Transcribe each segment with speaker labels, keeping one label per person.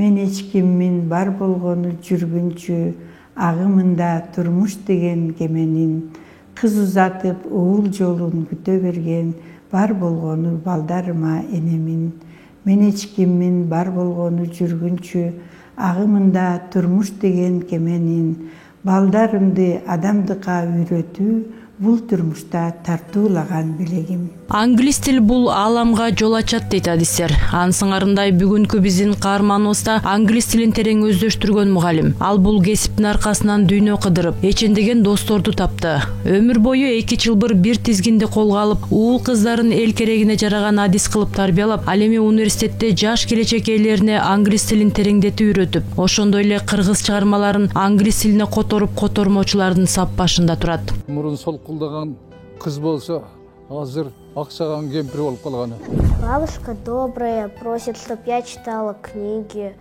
Speaker 1: Мен ичкиммин бар болгону жүргүнчү, агымында турмуш деген кеменин, кыз узатып уул жолун күтө берген, бар болгону балдарыма энемин. Мен ичкиммин бар болгону жүргүнчү, агымында турмуш деген кеменин, балдарымды адамдыкка үйрөтүү, бул турмушта тартуулаган билегим.
Speaker 2: Англис тил бул ааламга жол ачат дейт адистер. Анын сыңарындай бүгүнкү биздин каарманыбызда англис тилин терең өздөштүргөн мугалим. Ал бул кесиптин аркасынан дүйнө кыдырып, эчендеген досторду тапты. Өмүр бою 2 чылбыр бир тизгинди колго алып, уул кыздарын эл керегине жараган адис кылып тарбиялап, ал эми университетте жаш келечек ээлерине англис тилин тереңдетип үйрөтүп, ошондой эле кыргыз чыгармаларын англис тилине которуп котормочулардын сап башында турат.
Speaker 3: Мурун солкулдаган кыз болсо, азыр акчаган кемпир болуп калган.
Speaker 4: Бабушка добрая, просит, чтоб я читала книги,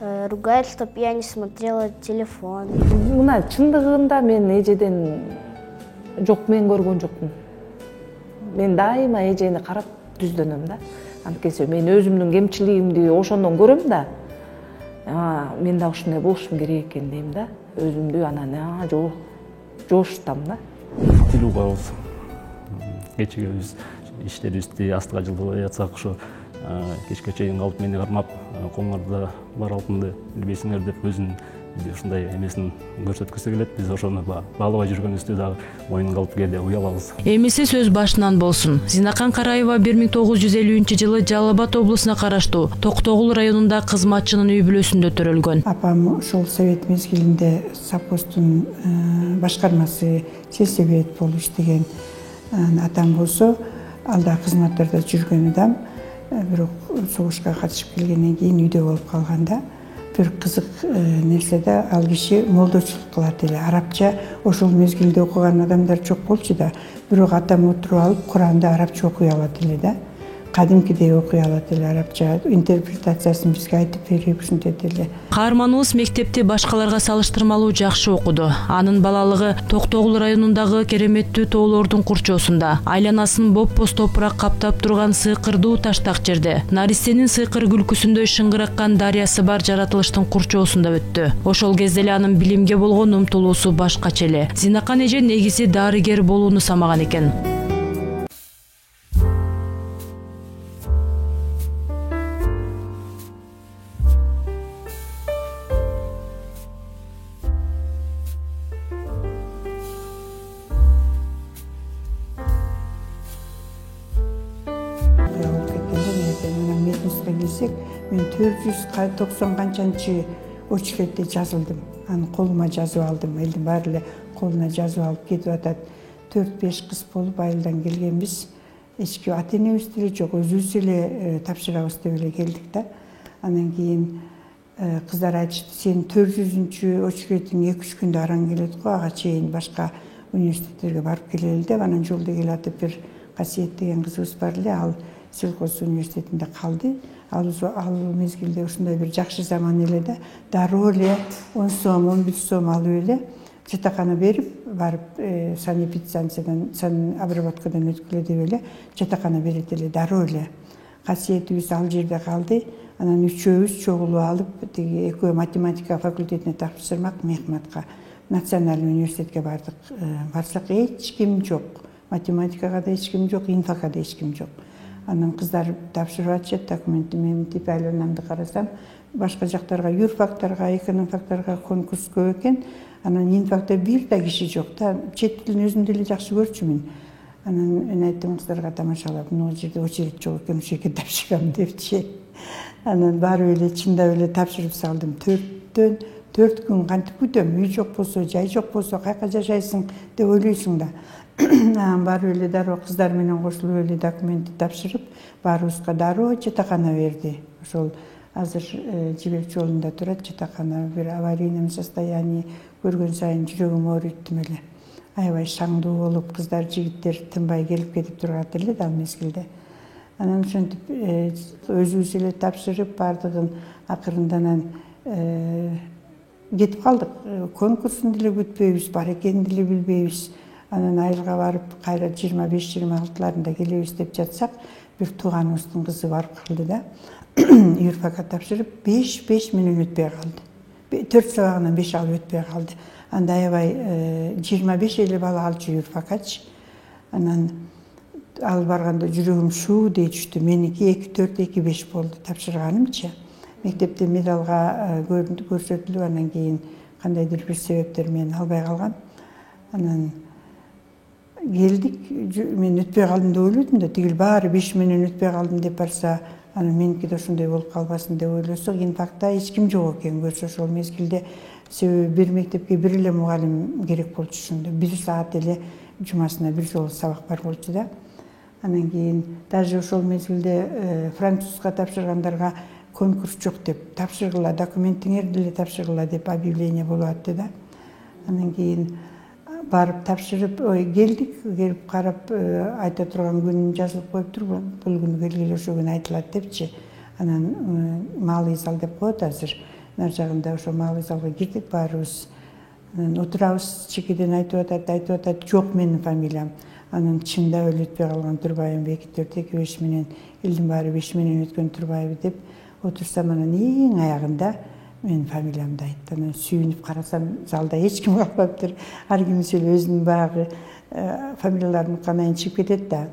Speaker 4: ругает, чтоб я не смотрела телефон.
Speaker 5: Мына чындыгында мен эжеден мен көргөн жокмун. Мен дайыма эжени карап түздөнөм да. Анткени мен өзүмдүн кемчилигимди ошондон көрөм да. Мен да ушундай болушум керек экен дейм да. Өзүмдү анан жошутам да.
Speaker 6: Тил угабыз. Кечеге биз иштерибизди астыга жылдыбай жатсак, ошо кечке чейин калып мени кармап, коңарда бар алтынды билбейсиңер деп өзүнүн ушундай эмесин көрсөткүсү келет. Биз ошону баалабай жүргөнүбүздү дагы моюн калып кээде уялабыз.
Speaker 2: Эмесе сөз башынан болсун. Зинакан Караева 1950-жылы Жалал Абад облусуна караштуу Токтогул районунда кызматчынын үй бүлөсүндө төрөлгөн.
Speaker 1: Апам ошол совет мезгилинде совхоздун башкармасы сельсовет болуп иштеген. Атам болсо, алда кызматтарда жүргөн адам, бирок согушка катышып келгенден кийин үйдө болуп калганда, бир кызык нерседе ал киши молдочулук кылат эле. Арабча ошол мезгилде окуган адамдар жок болчу да, бирок атам отуруп алып Куранды арабча окуй алат эле да. Кадимкидей окуй алат эле арабча, интерпретациясын бизге айтып берип ушинтет эле.
Speaker 2: Каарманыбыз мектепти башкаларга салыштырмалуу жакшы окуду. Анын балалыгы Токтогул районундагы кереметтүү тоолордун курчоосунда, айланасын боп-боз топурак каптап турган сыйкырдуу таштак жерде, наристенин сыйкыр күлкүсүндөй шыңгыраккан дарыясы бар жаратылыштын курчоосунда өттү. Ошол кезде эле анын билимге болгон умтулуусу башкача эле. Зинакан эже негизи дарыгер болууну самаган экен.
Speaker 1: Мен 490 канчанчы очередде жазылдым. Аны колума жазып алдым. Элдин баары эле колуна жазып алып кетип атат. 4-5 кыз болуп айылдан келгенбиз. Эчки ата-энебиз деле жок, өзүбүз эле тапшырабыз деп эле келдик да. Андан кийин кыздар айтышты, сен 400-чү очередиң 2-3 күндө араң келет го, ага чейин башка университеттерге барып келели деп, анан жолдо келатып бир Касиет деген кызыбыз бар эле, ал сельхоз университетинде калды. Ал мезгилде ушундай бир жакшы заман эле да, дароо эле 10 сом, 11 сом алып эле жатакана берип, барып санэпидстанциядан, санобработкадан өткүлө деп эле жатакана берет эле, дароо эле. Касиетибиз ал жерде калды. Анан үчөөбүз чогулуп алып, тиги экөө математика факультетине тапшырмак мехматка, национальный университетке бардык. Барсак эч ким жок. Математикага да эч ким жок, инфакка да эч ким жок. Анан кыздар тапшырып атышат документти, мен тип айланамды карасам, башка жактарга, юрфактарга, экономфактарга конкурс көп экен. Анан инфакта бир да киши жок да, чет тилин өзүм деле жакшы көрчүмүн. Анан мен айттым кыздарга тамашалап, могу жерде очередь жок экен, ошол жерге тапшырам депчи. Анан барып эле чындап эле тапшырып салдым. 4 күн кантип күтөм, үй жок болсо, жай жок болсо, кайка жашайсың деп ойлойсуң да. Барып эле дароо кыздар менен кошулуп эле документти тапшырып, баарыбызга дароо жатакана берди. Ошол азыр Жибек жолунда турат жатакана, бир аварийном состоянии, көргөн сайын жүрөгүм ооруйттум эле. Аябай шаңдуу болуп, кыздар, жигиттер тынбай келип кетип турат эле да ал мезгилде. Анан ошентип өзүбүз эле тапшырып бардыгын акырында анан кетип калдык. Конкурстун деле күтпөйбүз, бар экенин деле билбейбиз. Анан айылга барып, кайра 25-26-ларында келебиз деп жатсак, бир тууганыбыздын кызы барып калды да. юрфакка тапшырып 5 мүнөт өтпөй калды. 4 сабагынан 5 алып өтпөй калды. Анда аябай 25-50 бала алчу юрфакачы. Анан ал барганда жүрөгүм шуудей түштү. Меники 2-4-2-5 болду тапшырганымчы. Мектепте медалга көрсөтүлүп, анан кийин кандайдыр бир себептер мени албай калган. Анан келдик, мен өтпөй калдым деп ойлодум да, тигил баары 5 менен өтпөй калдым деп барса, анан меники да ошондой болуп калбасын деп ойлосо, кийин факта эч ким жок экен көрсө ошол мезгилде. Себеби бир мектепке бир эле мугалим керек болчу ошондо. 1 саат эле жумасына бир жолу сабак бар болчу да. Анан кийин даже ошол мезгилде французга тапшыргандарга конкурс жок деп, тапшыргыла, документиңерди деле тапшыргыла деп объявление болуп атты да. Анан кийин барып тапшырып, келип карап айта турган күнүн жазылып коюптур, бул күнү келгиле ошол күнү айтылат депчи. Анан малый зал деп коет азыр. Нар жагында ошо малый залга кирдик баарыбыз. Анан отурабыз, чекеден айтып атат, жок менин фамилиям. Анан чындап эле өтпөй калган Турбаевым 2-4-2-5 менен, элдин баары 5 менен өткөн Турбаев деп отурсам, анан эң аягында менин фамилиямды айтты. Анан сүйүнүп карасам, залда эч ким калбаптыр. Ар кимиси эле өзүнүн баягы фамилияларын канайын чыгып кетет да.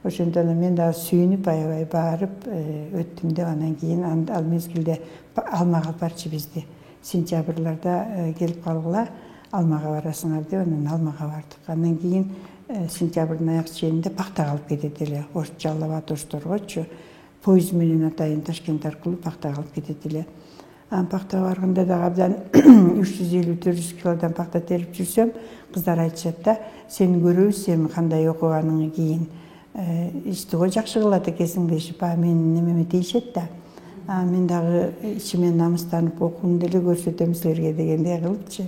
Speaker 1: Ошондон мен дагы сүйүнүп аябай барып өттүм деп, анан кийин ал мезгилде алмага алып барчы бизди. Сентябрларда келип калгыла, алмага барасыңар деп, анан алмага бардык. Андан кийин сентябрдын аяк ченинде Пактага алып кетет эле. Жалал Абад Ошторгочу поезд менен атайын Ташкент аркылуу Пактага алып кетет эле. Пактага барганда дагы абдан 350-400 килодан пакта терип жүрсөм, кыздар айтышат да, сени көрөбүз, сен кандай окуганыңы кийин иштего жакшы кылат экенсиң дешип, менин немеме тийишет да. Мен дагы ичимен намыстанып окууну деле көрсөтөм силерге дегендей кылыпчы.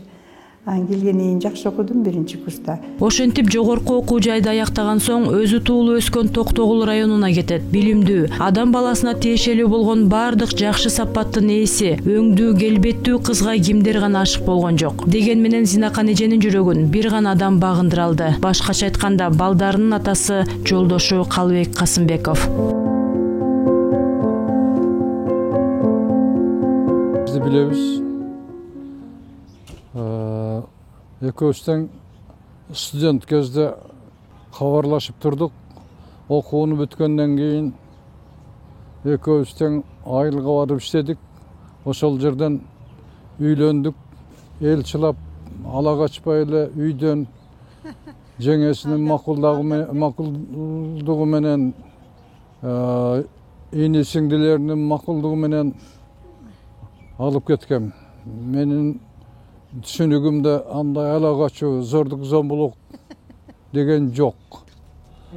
Speaker 1: Келгенен жакшы окудум 1-курста.
Speaker 2: Ошентип жогорку окуу жайды аяктаган соң өзү туулуп өскөн Токтогул районуна кетет. Билимдүү, адам баласына тиешелүү болгон бардык жакшы сапаттын ээси, өңдүү, келбеттүү кызга кимдер гана ашык болгон жок. Деген менен Зинакан эженин жүрөгүн бир гана адам багындыра алды. Башкача айтканда, балдарынын атасы жолдошу Калыбек Касымбеков.
Speaker 3: Бизди билебиз. Экөөбүздөн студент кезде кабарлашып турдук. Окууну бүткөндөн кийин экөөбүздөн айылга барып иштедик. Ошол жерден үйлөндүк. Эл чылап ала качпай эле үйдөн жеңесинин макулдугу менен, ини сиңдилеринин макулдугу менен алып кеткем. Менин түшүнүгүмдө андай ала качуу, зордук зомбулук деген жок.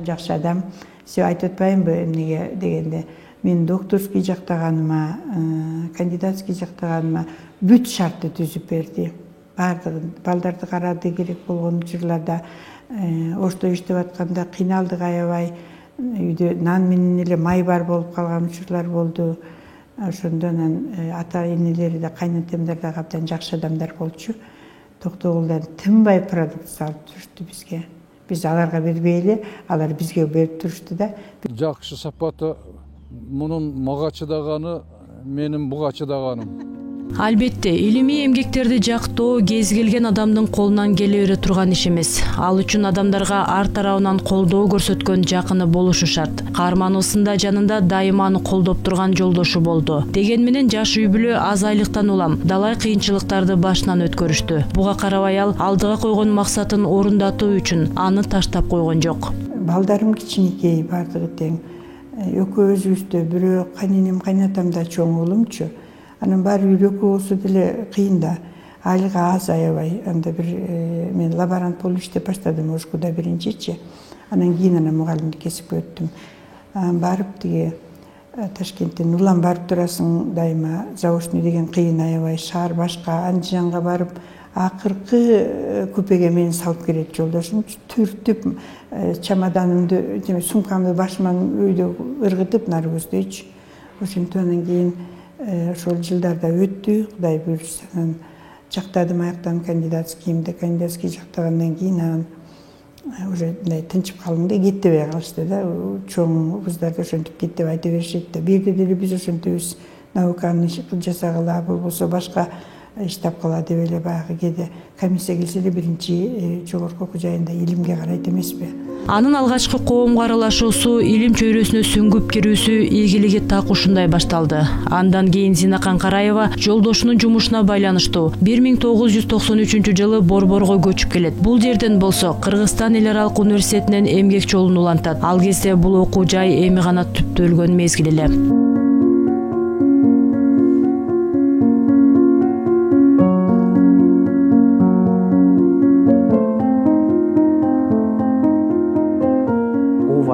Speaker 1: Жакшы адам, сиз айтып атпаймынбы эмнеге дегенде, мен докторский жактаганыма, кандидатский жактаганыма бүт шартты түзүп берди. Бардыгын, балдарды карады, керек болгон учурларда ошто иштеп атканда кыйналдык аябай. Үйдө нан менен эле май бар болуп калган учурлар болду. Ошондон ата-энелери да, кайнатемдер да абдан жакшы адамдар болчу. Токтогулдан тынбай продукт салып турушту бизге. Биз аларга бербейли, алар бизге берип турушту да.
Speaker 3: Жакшы сапаты мунун мага чыдаганы, менин буга чыдаганым.
Speaker 2: Албетте, илимий эмгектерди жактоо кез келген адамдын колунан келе бере турган иш эмес. Ал үчүн адамдарга ар тарабынан колдоо көрсөткөн жакыны болушу шарт. Каарманыбыздын жанында дайыма аны колдоп турган жолдошу болду. Деген менен жаш үй бүлө аз айлыктан улам далай кыйынчылыктарды башынан өткөрүштү. Буга карабай ал алдыга койгон максатын орундатуу үчүн аны таштап койгон жок.
Speaker 1: Балдарым кичинекей, бардыгы тең. Экөөбүздө бирөө кайненем, кайнатам да чоң уулумчу. Анан баары бир экөө болсо деле кыйын да. Айлыгы аз аябай. Анда бир мен лаборант болуп иштеп баштадым Ошкуда биринчичи. Анан кийин мугалимдик кесипке өттүм. Барып тиги Ташкенттен улам барып турасың дайыма. Заочный деген кыйын аябай. Шаар башка, Андижанга барып, акыркы купеге мени салып келет жолдошум. Түртүп чемоданымды, сумкамды башыман үйдө ыргытып нары көздөйчү. Ошентип анан кийин ошол жылдарда өттү, Кудай буйрса. Жактадым аяктан кандидатскийимди, кандидатский жактагандан кийин уже мындай тынчып калдым да, кетпей калышты да. Чоң кыздар да ошентип кеттеп айта беришет да. Бирде деле биз ошентебиз, науканы жасагыла, болбосо башка иш тапкыла деп эле баягы кээде комиссия келсе эле биринчи жогорку окуу жайында илимге карайт эмеспи.
Speaker 2: Анын алгачкы коомго аралашуусу, илим чөйрөсүнө сүңгүп кирүүсү ийгилиги так ушундай башталды. Андан кийин Зинакан Караева жолдошунун жумушуна байланыштуу 1993-жылы Борборго көчүп келет. Бул жерден болсо Кыргызстан эл аралык университетинен эмгек жолун улантат. Ал кезде бул окуу жай эми гана түптөлгөн мезгил эле.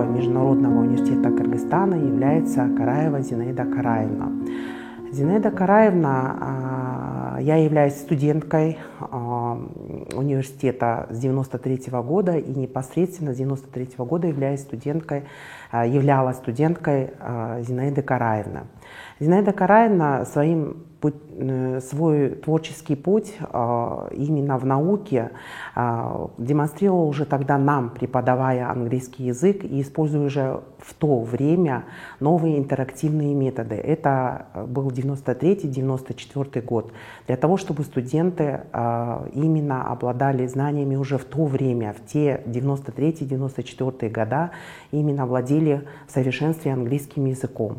Speaker 7: Международного университета Кыргызстана является Караева Зинаида Караевна. Зинаида Караевна, я являюсь студенткой университета с 93-го года и непосредственно с 93-го года являлась студенткой Зинаиды Караевны. Зинаида Караевна свой творческий путь именно в науке демонстрировала уже тогда нам, преподавая английский язык и используя уже в то время новые интерактивные методы. Это был 93-94 год. Для того, чтобы студенты именно обладали знаниями уже в то время, в те 93-94 года, именно владели в совершенстве английским языком.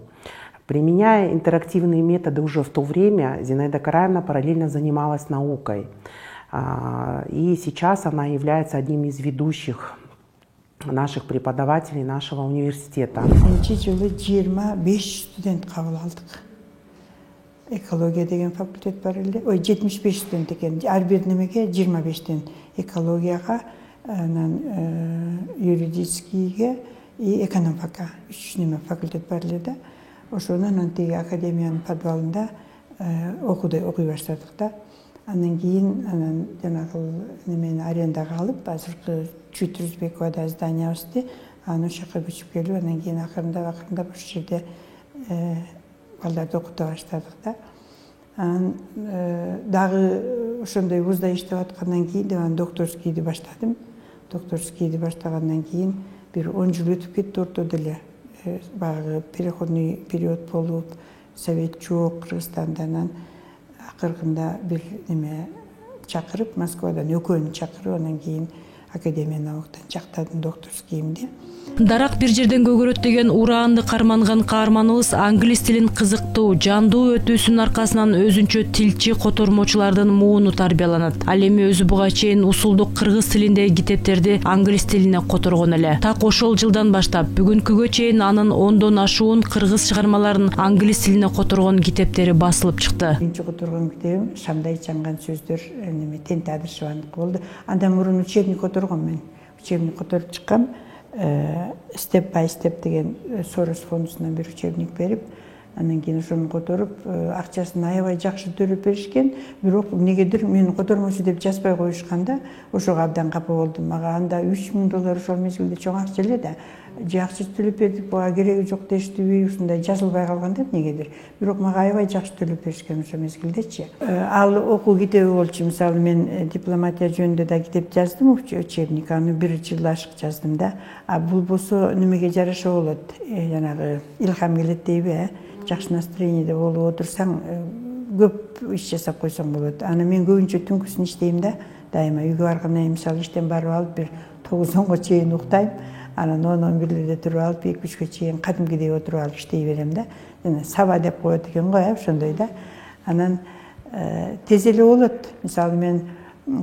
Speaker 7: Применяя интерактивные методы уже в то время, Зинаида Караевна параллельно занималась наукой. И сейчас она является одним из ведущих наших преподавателей нашего университета.
Speaker 1: Жылы 25 студент кабыл алдык. Экология деген факультет бар эле. 75 студент экен. Ар бир немеге 25тен экологияга, юридическийге и экономика 3 неме факультет бар эле да. Ошонун тиги академиянын подвалында окуй баштадык да. Андан кийин жанагы немени арендага алып, азыркы Чүтрүзбековада зданиябызды аны ошоко көчүп келип, андан кийин акырындап ошол жерде балдарды окута баштадык да. Анан дагы ошондой вузда иштеп аткандан кийин анан докторскийди баштадым. Докторскийди баштагандан кийин бир 10 жыл өтүп кетти ортодо эле. Баягы переходный период болуп, совет жок Кыргызстанда, анан акыркында бир неме чакырып, Москвадан экөөнү чакырып, анан кийин Академия науктан жактадым докторскийимди.
Speaker 2: Дарак бир жерден көгөрөт деген ураанды карманган каарманыбыз англис тилин кызыктуу, жандуу өтүүсүнүн аркасынан өзүнчө тилчи котормочулардын мууну тарбияланат. Ал эми өзү буга чейин усулдук кыргыз тилиндеги китептерди англис тилине которгон эле. Так ошол жылдан баштап бүгүнкүгө чейин анын 10дон ашуун кыргыз чыгармаларын англис тилине которгон китептери басылып чыкты.
Speaker 1: Биринчи которгон китебим Шамдай чаңган сөздөр, Тент Адыршеваныкы болду. Андан мурун учебник которгом мен. Учебник которуп чыккам. Step by Step деген Сорос фондусунан бир учебник берип, андан кийин ошону которуп, акчасын аябай жакшы төлөп беришкен, бирок эмнегедир мени котормочу деп жазбай коюшканда, ошого абдан капа болдум. Мага анда $3000 ошол мезгилде чоң акча эле да. Же акча төлөп бердик, буга кереги жок дештиби, ушундай жазылбай калган да эмнегедир. Бирок мага аябай жакшы төлөп беришкен ошол мезгилдечи. Ал окуу китеби болчу. Мисалы мен дипломатия жөнүндө да китеп жаздым, учебник, аны 1 жыл ашык жаздым да. А бул болсо немеге жараша болот. Жанагы илхам келет дейби, жакшы настроениеде болуп отурсаң, көп иш жасап койсоң болот. Аны мен көбүнчө түнкүсүн иштейм да, дайыма үйгө баргандан кийин мисалы иштен барып алып бир 9-10го чейин уктайм. Анан 10-11-де туруп алып, 2-3гө чейин кадимкидей отуруп алып иштей берем да. Жана саба деп коет экен го, ошондой да. Анан тез эле болот. Мисалы мен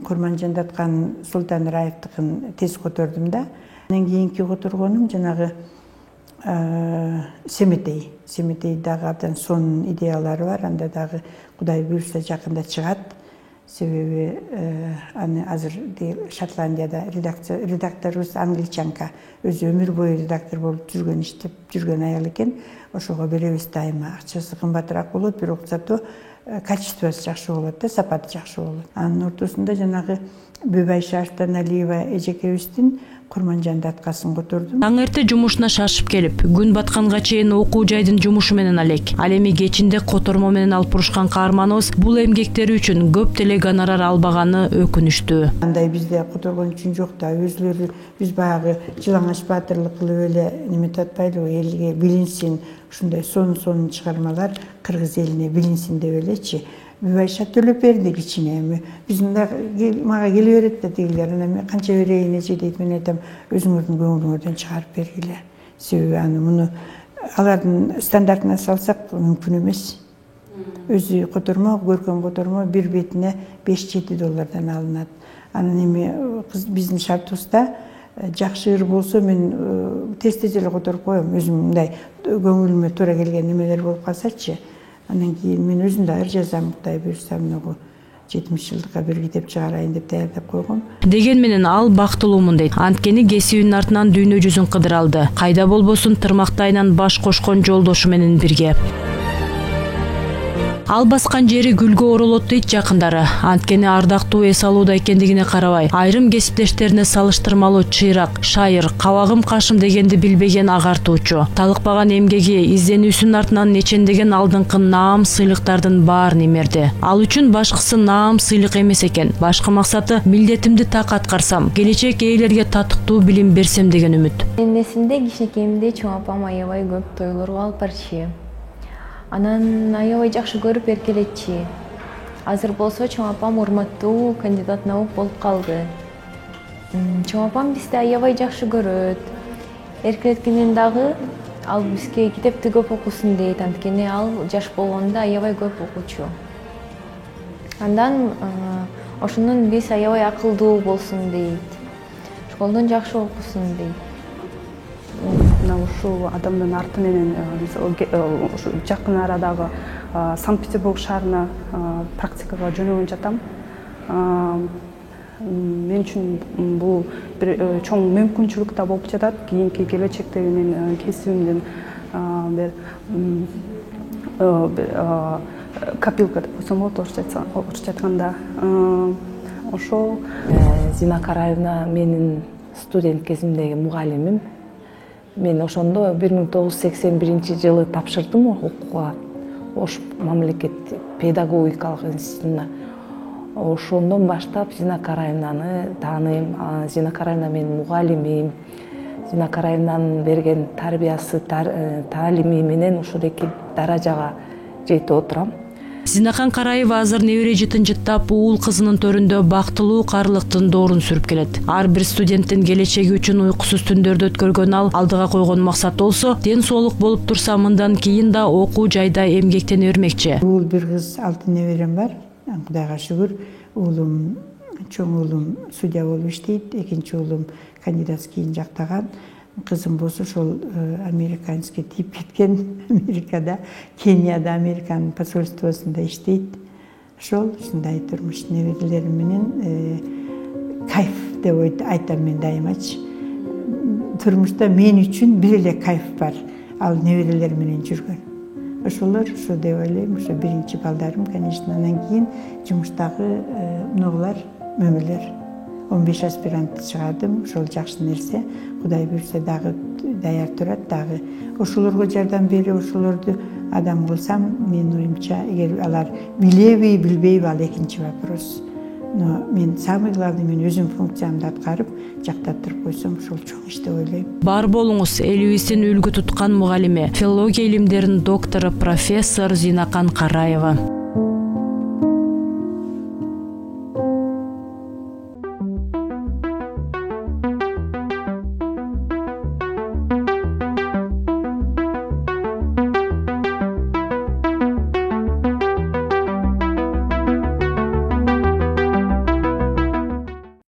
Speaker 1: Курманжандаткан Султан Раевдикин тез котордум да. Андан кийинки которгонум жанагы Семетей. Семетей дагы абдан сонун идеялары бар. Анда дагы Кудай буйрса жакында чыгат. Себеби аны азыр Шотландияда редакторубуз англичанка, өзү өмүр бою редактор болуп жүргөн, иштеп жүргөн аял экен. Ошого беребиз дайыма. Акчасы кымбатыраак болот, бирок зато качествосы жакшы болот да, сапаты жакшы болот. Анын ортосунда жанагы Бүбай Шартаналиева эжекебиздин Курманжан даткасын котордум.
Speaker 2: Таң эрте жумушуна шашып келип, күн батканга чейин окуу жайдын жумушу менен алек. Ал эми кечинде котормо менен алып бурушкан каарманыбыз бул эмгектери үчүн көп деле гонорар албаганы өкүнүчтүү.
Speaker 1: Андай бизде которгон үчүн жок да, өзүлөрү биз баягы жылаңач баатырлык кылып эле неме татпайлыбы, элге билинсин, ушундай сонун чыгармалар кыргыз элине билинсин деп элечи. Bübayşa төлөп берди кичине эми. Биз мында мага келе берет да тигилер, анан канча берейин эже дейт, мен айтам, өзүңөрдүн көңүлүңөрдөн чыгарып бергиле. Себеби аны муну алардын стандартына салсак мүмкүн эмес. Өзү котормо, көркөм котормо бир бетине $5-7 алынат. Анан эми биздин шартыбызда жакшы ыр болсо мен тез эле которуп коем. Өзүм мындай көңүлүмө туура келген немелер болуп калсачы. Анан кийин мен өзүм да ыр жазам, Кудай буйрса муну 70 жылдыкка бир китеп чыгарайын деп даярдап койгом.
Speaker 2: Деген менен ал бактылуумун дейт. Анткени кесибинин артынан дүйнө жүзүн кыдыра алды. Кайда болбосун тырмактайынан баш кошкон жолдошу менен бирге. Ал баскан жери гүлгө оролот дейт жакындары. Анткени ардактуу эс алууда экендигине карабай, айрым кесиптештерине салыштырмалуу чыйрак, шайыр, кабагым кашым дегенди билбеген агартуучу. Талыкпаган эмгеги, изденүүсүнүн артынан нечендеген алдыңкы наам сыйлыктардын баарын эмерди. Ал үчүн башкысы наам сыйлык эмес экен. Башкы максаты милдетимди так аткарсам, келечек ээлерге татыктуу билим берсем деген үмүт.
Speaker 8: Менин эсимде кичинекейимде чоң апам аябай көп тойлорго алып барчу. Анан аябай жакшы көрүп эркелетчи. Азыр болсо чоң апам урматтуу кандидат наук болуп калды. Чоң апам бизди аябай жакшы көрөт. Эркелеткенен дагы ал бизге китепти көп окусун дейт, анткени ал жаш болгондо аябай көп окучу. Андан ошондон биз аябай акылдуу болсун дейт. Школдон жакшы окусун дейт.
Speaker 9: Ушул адамдын арты менен жакын арадагы Санкт-Петербург шаарына практикага жөнөгөн жатам. Мен үчүн бул бир чоң мүмкүнчүлүк да болуп жатат. Кийинки келечекте мен кесибимдин бир копилка деп койсом болот орусча айтканда. Ошол
Speaker 5: Зина Караевна менин студент кезимдеги мугалимим. Мен ошондо 1981 жылы тапшырдым окууга. Ош мамлекет педагогикалык институтуна. Ошондон баштап Зина Караевнаны тааныйм. Зина Караевна менин мугалимим. Зина Караевнанын берген тарбиясы, таалими менен ушул даражага жетип отурам.
Speaker 2: Зинакан Караева азыр небере жытын-жыттап уул кызынын төрүндө бактылуу карлыктын доорун сүрүп келет. Ар бир студенттин келечеги үчүн уйкусуз түндөрдү өткөргөн ал алдыга койгон максат болсо, ден соолук болуп турса мындан кийин да окуу жайда эмгектене бермекчи.
Speaker 1: Уул бир кыз, 6 неберем бар. Кудайга шүгүр. Уулум, чоң уулум судья болуп иштейт, экинчи уулум кандидатский жактаган. Кызым болсо ошол американский тип кеткен, Америкада, Кенияда Американын посольствосунда иштейт. Ошол ушундай турмуш неберелерим менен кайф деп айтам мен дайымачы. Турмушта мен үчүн бир эле кайф бар, ал неберелер менен жүргөн. Ошолор ушу деп ойлойм, ушу биринчи балдарым, конечно, анан кийин жумуштагы мунулар, мөмөлөр. 15 аспирант чыгардым, ошол жакшы нерсе. Кудай буйрса дагы даяр турат, дагы ошолорго жардам берип, ошолорду адам кылсам, менин оюмча, эгер алар билеби, билбейби, ал экинчи вопрос. Но мен самый главный мен өзүм функциямды аткарып, жактап туруп койсом, ошол чоң иш деп ойлойм.
Speaker 2: Бар болуңуз, элибиздин үлгү туткан мугалими, филология илимдеринин доктору профессор Зинакан Караева.